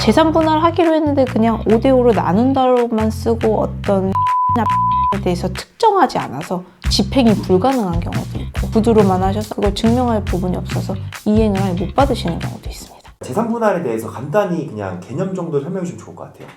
재산 분할하기로 했는데 그냥 5대5로 나눈다로만 쓰고 어떤 에 대해서 특정하지 않아서 집행이 불가능한 경우도 있고 구두로만 하셔서 그걸 증명할 부분이 없어서 이행을 못 받으시는 경우도 있습니다. 재산 분할에 대해서 간단히 그냥 개념 정도 설명해 주시면 좋을 것 같아요.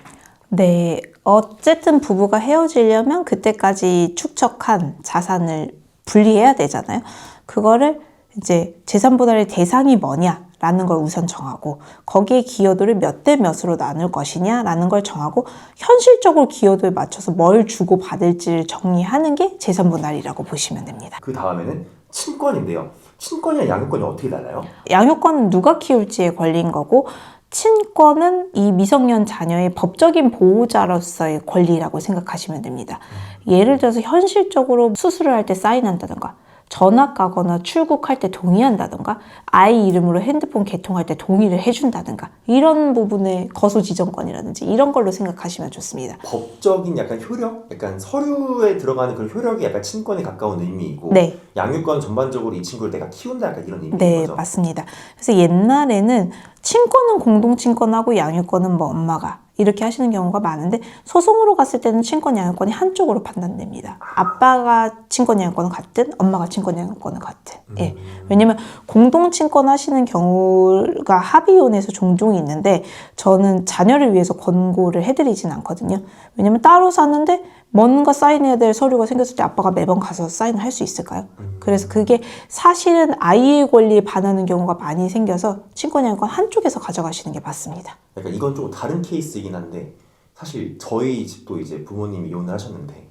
네, 어쨌든 부부가 헤어지려면 그때까지 축적한 자산을 분리해야 되잖아요. 그거를 이제 재산 분할의 대상이 뭐냐라는 걸 우선 정하고 거기에 기여도를 몇 대 몇으로 나눌 것이냐라는 걸 정하고 현실적으로 기여도에 맞춰서 뭘 주고 받을지를 정리하는 게 재산 분할이라고 보시면 됩니다. 그 다음에는 친권인데요. 친권이랑 양육권이 어떻게 달라요? 양육권은 누가 키울지에 걸린 거고 친권은 이 미성년 자녀의 법적인 보호자로서의 권리라고 생각하시면 됩니다. 예를 들어서 현실적으로 수술을 할 때 사인한다던가 전학 가거나 출국할 때 동의한다던가 아이 이름으로 핸드폰 개통할 때 동의를 해준다던가 이런 부분의 거소지정권이라든지 이런 걸로 생각하시면 좋습니다. 법적인 약간 효력? 약간 서류에 들어가는 그런 효력이 약간 친권에 가까운 의미이고 네. 양육권 전반적으로 이 친구를 내가 키운다 약간 이런 의미인 네, 거죠? 맞습니다. 그래서 옛날에는 친권은 공동친권하고 양육권은 뭐 엄마가 이렇게 하시는 경우가 많은데 소송으로 갔을 때는 친권 양육권이 한쪽으로 판단됩니다. 아빠가 친권 양육권은 같든 엄마가 친권 양육권은 같든. 예. 왜냐면 공동친권 하시는 경우가 합의혼에서 종종 있는데 저는 자녀를 위해서 권고를 해드리진 않거든요. 왜냐면 따로 사는데 뭔가 사인해야 될 서류가 생겼을 때 아빠가 매번 가서 사인을 할 수 있을까요? 그래서 그게 사실은 아이의 권리에 반하는 경우가 많이 생겨서 친권 양육권 한쪽에서 가져가시는 게 맞습니다. 약간 이건 조금 다른 케이스이긴 한데 사실 저희 집도 이제 부모님이 이혼을 하셨는데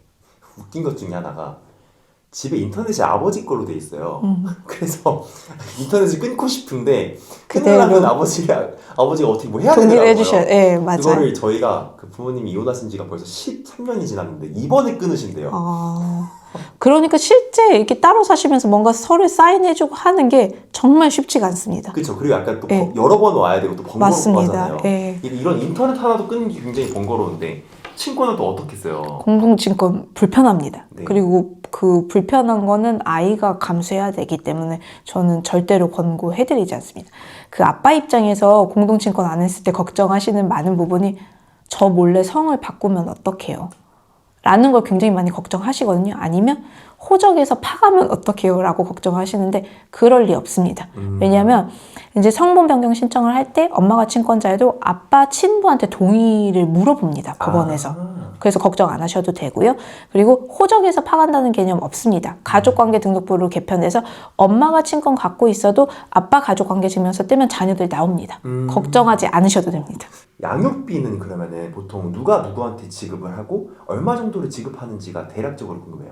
웃긴 것 중에 하나가 집에 인터넷이 아버지 걸로 돼 있어요. 그래서 인터넷을 끊고 싶은데 끊으려면 아버지가 어떻게 뭐 해야 동의를 되더라고요. 해주셔야 네, 맞아요. 그거를 저희가 그 부모님이 이혼하신 지가 벌써 13년이 지났는데 이번에 끊으신대요. 그러니까 실제 이렇게 따로 사시면서 뭔가 서류 사인해주고 하는 게 정말 쉽지가 않습니다. 그렇죠. 그리고 약간 또 네. 여러 번 와야 되고 또 번거롭고 맞습니다. 하잖아요. 네. 이런 인터넷 하나도 끊는 게 굉장히 번거로운데 친권은 또 어떻게 써요? 공동친권 불편합니다. 네. 그리고 그 불편한 거는 아이가 감수해야 되기 때문에 저는 절대로 권고해드리지 않습니다. 그 아빠 입장에서 공동친권 안 했을 때 걱정하시는 많은 부분이 저 몰래 성을 바꾸면 어떡해요? 라는 걸 굉장히 많이 걱정하시거든요. 아니면 호적에서 파가면 어떡해요? 라고 걱정하시는데 그럴 리 없습니다. 왜냐하면 이제 성분 변경 신청을 할 때 엄마가 친권자여도 아빠 친부한테 동의를 물어봅니다. 법원에서. 그래서 걱정 안 하셔도 되고요. 그리고 호적에서 파간다는 개념 없습니다. 가족관계 등록부를 개편해서 엄마가 친권 갖고 있어도 아빠 가족관계 증명서 떼면 자녀들 나옵니다. 걱정하지 않으셔도 됩니다. 양육비는 그러면은 보통 누가 누구한테 지급을 하고 얼마 정도를 지급하는지가 대략적으로 궁금해요.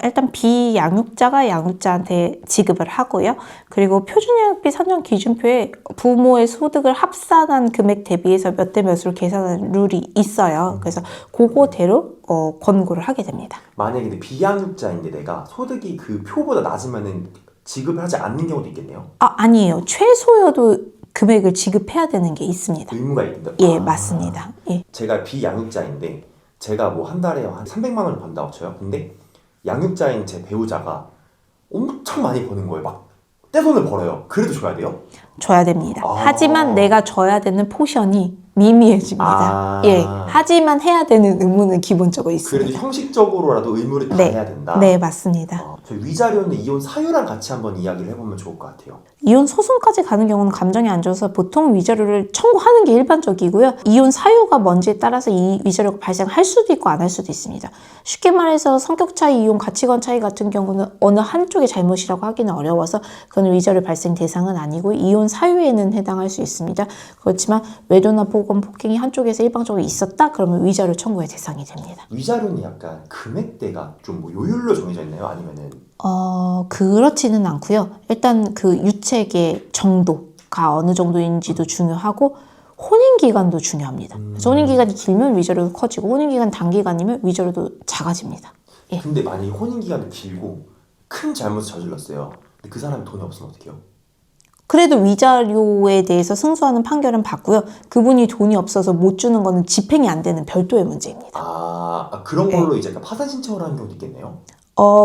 일단 비양육자가 양육자한테 지급을 하고요. 그리고 표준양육비 산정 기준표에 부모의 소득을 합산한 금액 대비해서 몇 대 몇으로 계산하는 룰이 있어요. 그래서 그거대로 권고를 하게 됩니다. 만약에 근데 비양육자인데 내가 소득이 그 표보다 낮으면은 지급을 하지 않는 경우도 있겠네요. 아니에요. 최소여도 금액을 지급해야 되는 게 있습니다. 의무가 있는데. 예, 맞습니다. 예. 제가 비양육자인데 제가 뭐 한 달에 한 300만 원을 번다고 쳐요. 근데 양육자인 제 배우자가 엄청 많이 버는 거예요. 막 떼돈을 벌어요. 그래도 줘야 돼요? 줘야 됩니다. 하지만 내가 줘야 되는 포션이 미미해집니다. 예, 하지만 해야 되는 의무는 기본적으로 있습니다. 그래도 형식적으로라도 의무를 다 해야 된다? 네, 맞습니다. 저희 위자료는 이혼 사유랑 같이 한번 이야기를 해보면 좋을 것 같아요. 이혼 소송까지 가는 경우는 감정이 안 좋아서 보통 위자료를 청구하는 게 일반적이고요. 이혼 사유가 뭔지에 따라서 이 위자료가 발생할 수도 있고 안 할 수도 있습니다. 쉽게 말해서 성격 차이, 이혼 가치관 차이 같은 경우는 어느 한쪽의 잘못이라고 하기는 어려워서 그건 위자료 발생 대상은 아니고 이혼 사유에는 해당할 수 있습니다. 그렇지만 외도나 보건, 폭행이 한쪽에서 일방적으로 있었다? 그러면 위자료 청구의 대상이 됩니다. 위자료는 약간 금액대가 좀 뭐 요율로 정해져 있나요? 아니면은? 그렇지는 않고요. 일단 그 유책의 정도가 어느 정도인지도 중요하고 혼인기간도 중요합니다. 그래서 혼인기간이 길면 위자료도 커지고 혼인기간 단기간이면 위자료도 작아집니다. 예. 근데 만약에 혼인기간이 길고 큰 잘못을 저질렀어요. 근데 그 사람이 돈이 없으면 어떡해요? 그래도 위자료에 대해서 승소하는 판결은 받고요. 그분이 돈이 없어서 못 주는 거는 집행이 안 되는 별도의 문제입니다. 그런 걸로 이제 약간 파산 신청을 하는 경우도 있겠네요?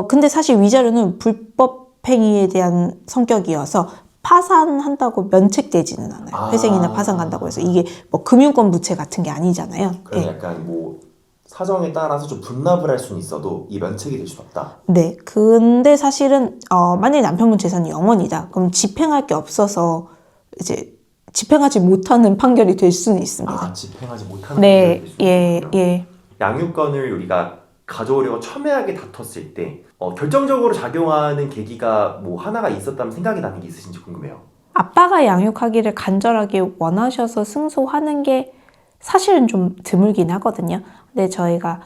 근데 사실 위자료는 불법 행위에 대한 성격이어서 파산한다고 면책되지는 않아요. 회생이나 파산 간다고 해서 이게 뭐 금융권 부채 같은 게 아니잖아요. 그럼 네. 약간 뭐 사정에 따라서 좀 분납을 할 수는 있어도 이 면책이 될 수는 없다. 네. 근데 사실은 만약에 남편분 재산이 0원이다. 그럼 집행할 게 없어서 이제 집행하지 못하는 판결이 될 수는 있습니다. 집행하지 못하는 네. 판결이 될 수는 예. 있군요. 예. 양육권을 우리가 가져오려고 첨예하게 다퉜을 때 결정적으로 작용하는 계기가 뭐 하나가 있었다면 생각이 나는 게 있으신지 궁금해요. 아빠가 양육하기를 간절하게 원하셔서 승소하는 게 사실은 좀 드물긴 하거든요. 근데 저희가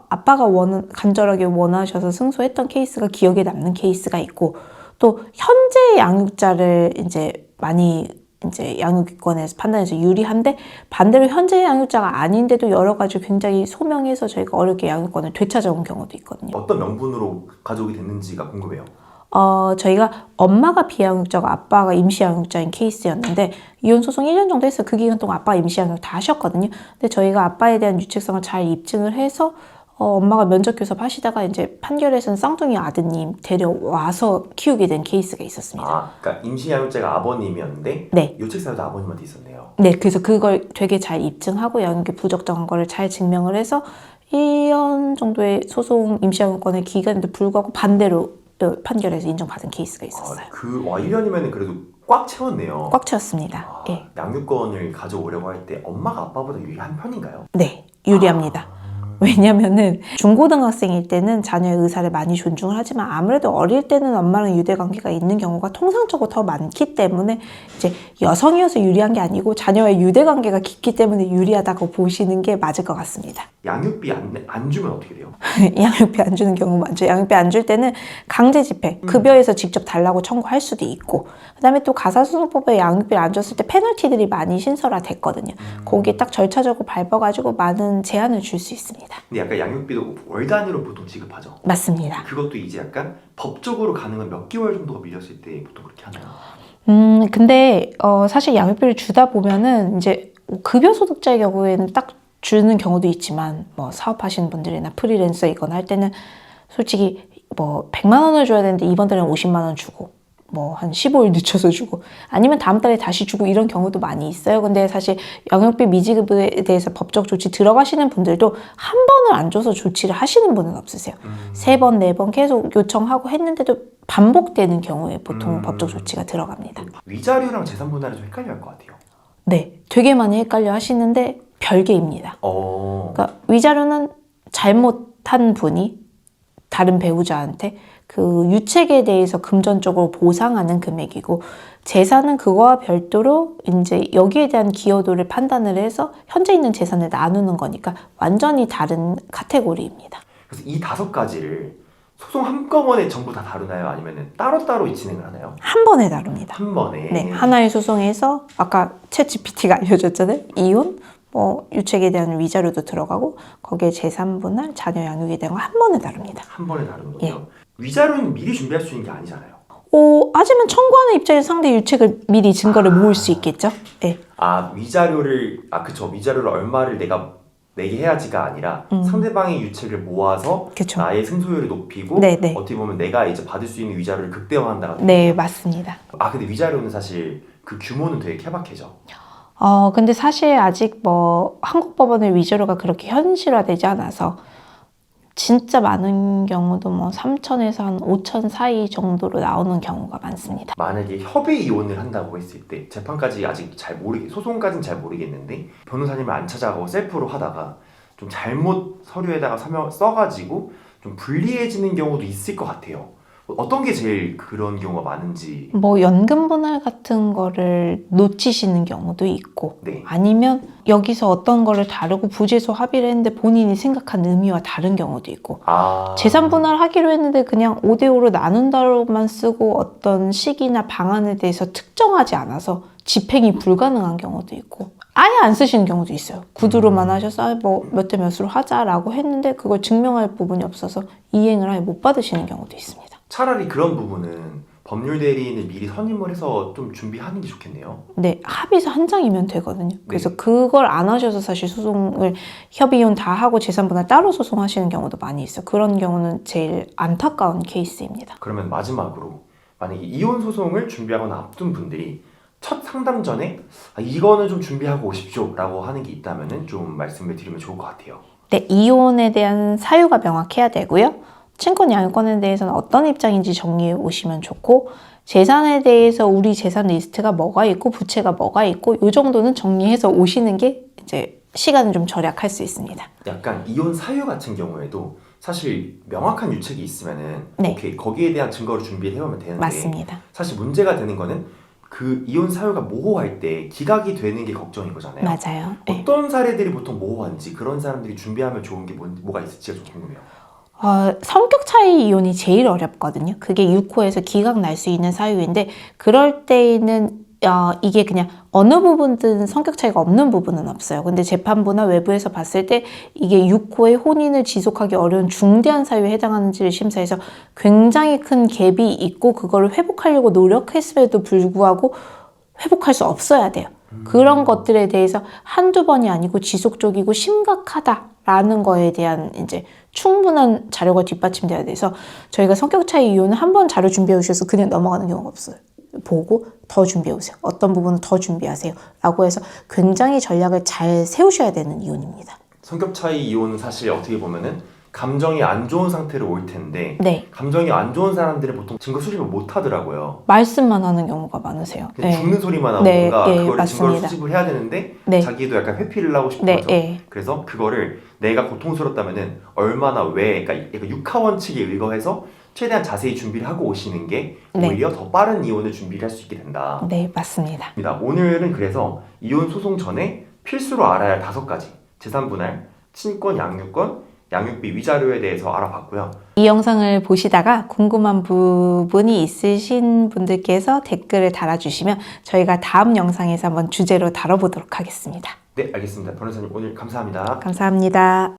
아빠가 간절하게 원하셔서 승소했던 케이스가 기억에 남는 케이스가 있고, 또 현재 양육자를 이제 많이 이제 양육권에서 판단해서 유리한데, 반대로 현재 양육자가 아닌데도 여러 가지 굉장히 소명해서 저희가 어렵게 양육권을 되찾아온 경우도 있거든요. 어떤 명분으로 가져오게 됐는지가 궁금해요. 저희가 엄마가 비양육자고 아빠가 임시양육자인 케이스였는데, 이혼 소송 1년 정도 했어요. 그 기간 동안 아빠가 임시양육 다 하셨거든요. 근데 저희가 아빠에 대한 유책성을 잘 입증을 해서 엄마가 면접교섭 하시다가 이제 판결에서는 쌍둥이 아드님 데려와서 키우게 된 케이스가 있었습니다. 그러니까 임시양육자가 아버님이었는데 네. 유책사유도 아버님한테 있었네요. 네, 그래서 그걸 되게 잘 입증하고 양육이 부적정한 거를 잘 증명을 해서 1년 정도의 소송 임시양육권의 기간에도 불구하고 반대로 판결에서 인정받은 케이스가 있었어요. 1년이면 그래도 꽉 채웠네요. 꽉 채웠습니다. 예. 양육권을 가져오려고 할 때 엄마가 아빠보다 유리한 편인가요? 네, 유리합니다. 왜냐면은 중고등학생일 때는 자녀의 의사를 많이 존중을 하지만 아무래도 어릴 때는 엄마랑 유대관계가 있는 경우가 통상적으로 더 많기 때문에 이제 여성이어서 유리한 게 아니고 자녀의 유대관계가 깊기 때문에 유리하다고 보시는 게 맞을 것 같습니다. 양육비 안 주면 어떻게 돼요? 양육비 안 주는 경우 많죠. 양육비 안 줄 때는 강제 집행, 급여에서 직접 달라고 청구할 수도 있고, 그다음에 또 가사소송법에 양육비를 안 줬을 때 페널티들이 많이 신설화됐거든요. 거기에 딱 절차적으로 밟아가지고 많은 제한을 줄 수 있습니다. 근데 약간 양육비도 월 단위로 보통 지급하죠. 맞습니다. 그것도 이제 약간 법적으로 가능한 몇 개월 정도가 밀렸을 때 보통 그렇게 하나요? 근데 사실 양육비를 주다 보면은 이제 급여 소득자의 경우에는 딱 주는 경우도 있지만, 뭐 사업하시는 분들이나 프리랜서이거나 할 때는 솔직히 뭐 100만 원을 줘야 되는데 이번 달에는 50만 원 주고, 뭐 한 15일 늦춰서 주고, 아니면 다음 달에 다시 주고, 이런 경우도 많이 있어요. 근데 사실 양육비 미지급에 대해서 법적 조치 들어가시는 분들도 한 번을 안 줘서 조치를 하시는 분은 없으세요. 3번, 4번 계속 요청하고 했는데도 반복되는 경우에 보통 법적 조치가 들어갑니다. 위자료랑 재산 분할이 좀 헷갈려 할 것 같아요. 네, 되게 많이 헷갈려 하시는데 별개입니다. 그러니까 위자료는 잘못한 분이 다른 배우자한테 그 유책에 대해서 금전적으로 보상하는 금액이고, 재산은 그거와 별도로 이제 여기에 대한 기여도를 판단을 해서 현재 있는 재산을 나누는 거니까 완전히 다른 카테고리입니다. 그래서 이 5가지를 소송 한꺼번에 전부 다 다루나요? 아니면 따로따로 진행을 하나요? 한 번에 다룹니다. 한 번에? 네, 하나의 소송에서 아까 챗GPT가 알려줬잖아요. 이혼, 뭐 유책에 대한 위자료도 들어가고, 거기에 재산 분할, 자녀 양육에 대한 거 한 번에 다룹니다. 한 번에 다루는군요. 예. 위자료는 미리 준비할 수 있는 게 아니잖아요. 하지만 청구하는 입장에서 상대 유책을 미리 증거를 모을 수 있겠죠? 네. 위자료를 얼마를 내가 내게 해야지가 아니라 상대방의 유책을 모아서 그쵸. 나의 승소율을 높이고, 네네. 어떻게 보면 내가 이제 받을 수 있는 위자료를 극대화한다는 네, 맞습니다. 근데 위자료는 사실 그 규모는 되게 케바케죠. 근데 사실 아직 뭐 한국 법원의 위자료가 그렇게 현실화되지 않아서 진짜 많은 경우도 뭐 3천에서 한 5천 사이 정도로 나오는 경우가 많습니다. 만약에 협의 이혼을 한다고 했을 때 재판까지 아직 소송까지는 잘 모르겠는데 변호사님을 안 찾아가고 셀프로 하다가 좀 잘못 서류에다가 써가지고 좀 불리해지는 경우도 있을 것 같아요. 어떤 게 제일 그런 경우가 많은지. 뭐 연금 분할 같은 거를 놓치시는 경우도 있고, 네. 아니면 여기서 어떤 거를 다루고 부재소 합의를 했는데 본인이 생각한 의미와 다른 경우도 있고, 재산 분할 하기로 했는데 그냥 5대5로 나눈다로만 쓰고 어떤 시기나 방안에 대해서 특정하지 않아서 집행이 불가능한 경우도 있고, 아예 안 쓰시는 경우도 있어요. 구두로만 하셔서 뭐 몇 대 몇으로 하자라고 했는데 그걸 증명할 부분이 없어서 이행을 아예 못 받으시는 경우도 있습니다. 차라리 그런 부분은 법률 대리인을 미리 선임을 해서 좀 준비하는 게 좋겠네요. 네, 합의서 한 장이면 되거든요. 그래서 네. 그걸 안 하셔서 사실 소송을 협의혼 다 하고 재산분할 따로 소송하시는 경우도 많이 있어요. 그런 경우는 제일 안타까운 케이스입니다. 그러면 마지막으로 만약에 이혼 소송을 준비하거나 앞둔 분들이 첫 상담 전에 이거는 좀 준비하고 오십시오 라고 하는 게 있다면 좀 말씀을 드리면 좋을 것 같아요. 네, 이혼에 대한 사유가 명확해야 되고요. 친권 양육권에 대해서는 어떤 입장인지 정리해 오시면 좋고, 재산에 대해서 우리 재산 리스트가 뭐가 있고 부채가 뭐가 있고 이 정도는 정리해서 오시는 게 이제 시간을 좀 절약할 수 있습니다. 약간 이혼 사유 같은 경우에도 사실 명확한 유책이 있으면은 네. 오케이 거기에 대한 증거를 준비해 오면 되는데 맞습니다. 사실 문제가 되는 거는 그 이혼 사유가 모호할 때 기각이 되는 게 걱정인 거잖아요. 맞아요. 네. 어떤 사례들이 보통 모호한지 그런 사람들이 준비하면 좋은 게 뭐가 있을지가 좀 궁금해요. 성격 차이 이혼이 제일 어렵거든요. 그게 6호에서 기각 날 수 있는 사유인데 그럴 때는 이게 그냥 어느 부분든 성격 차이가 없는 부분은 없어요. 근데 재판부나 외부에서 봤을 때 이게 6호의 혼인을 지속하기 어려운 중대한 사유에 해당하는지를 심사해서 굉장히 큰 갭이 있고 그거를 회복하려고 노력했음에도 불구하고 회복할 수 없어야 돼요. 그런 것들에 대해서 한두 번이 아니고 지속적이고 심각하다라는 거에 대한 이제 충분한 자료가 뒷받침돼야 돼서 저희가 성격 차이 이혼은 한 번 자료 준비해 오셔서 그냥 넘어가는 경우가 없어요. 보고 더 준비해 오세요. 어떤 부분은 더 준비하세요. 라고 해서 굉장히 전략을 잘 세우셔야 되는 이혼입니다. 성격 차이 이혼은 사실 어떻게 보면은 감정이 안 좋은 상태로 올 텐데 네. 감정이 안 좋은 사람들은 보통 증거 수집을 못 하더라고요. 말씀만 하는 경우가 많으세요. 그냥 네. 죽는 소리만 하고 네, 뭔가 예, 그거를 증거를 맞습니다. 수집을 해야 되는데 네. 자기도 약간 회피를 하고 싶은 네, 거죠. 예. 그래서 그거를 내가 고통스럽다면은 얼마나 왜 그러니까 약간 육하원칙에 의거해서 최대한 자세히 준비를 하고 오시는 게 네. 오히려 더 빠른 이혼을 준비를 할 수 있게 된다. 네, 맞습니다. 오늘은 그래서 이혼 소송 전에 필수로 알아야 할 5가지 재산 분할, 친권 양육권, 양육비 위자료에 대해서 알아봤고요. 이 영상을 보시다가 궁금한 부분이 있으신 분들께서 댓글을 달아주시면 저희가 다음 영상에서 한번 주제로 다뤄보도록 하겠습니다. 네, 알겠습니다. 변호사님 오늘 감사합니다. 감사합니다.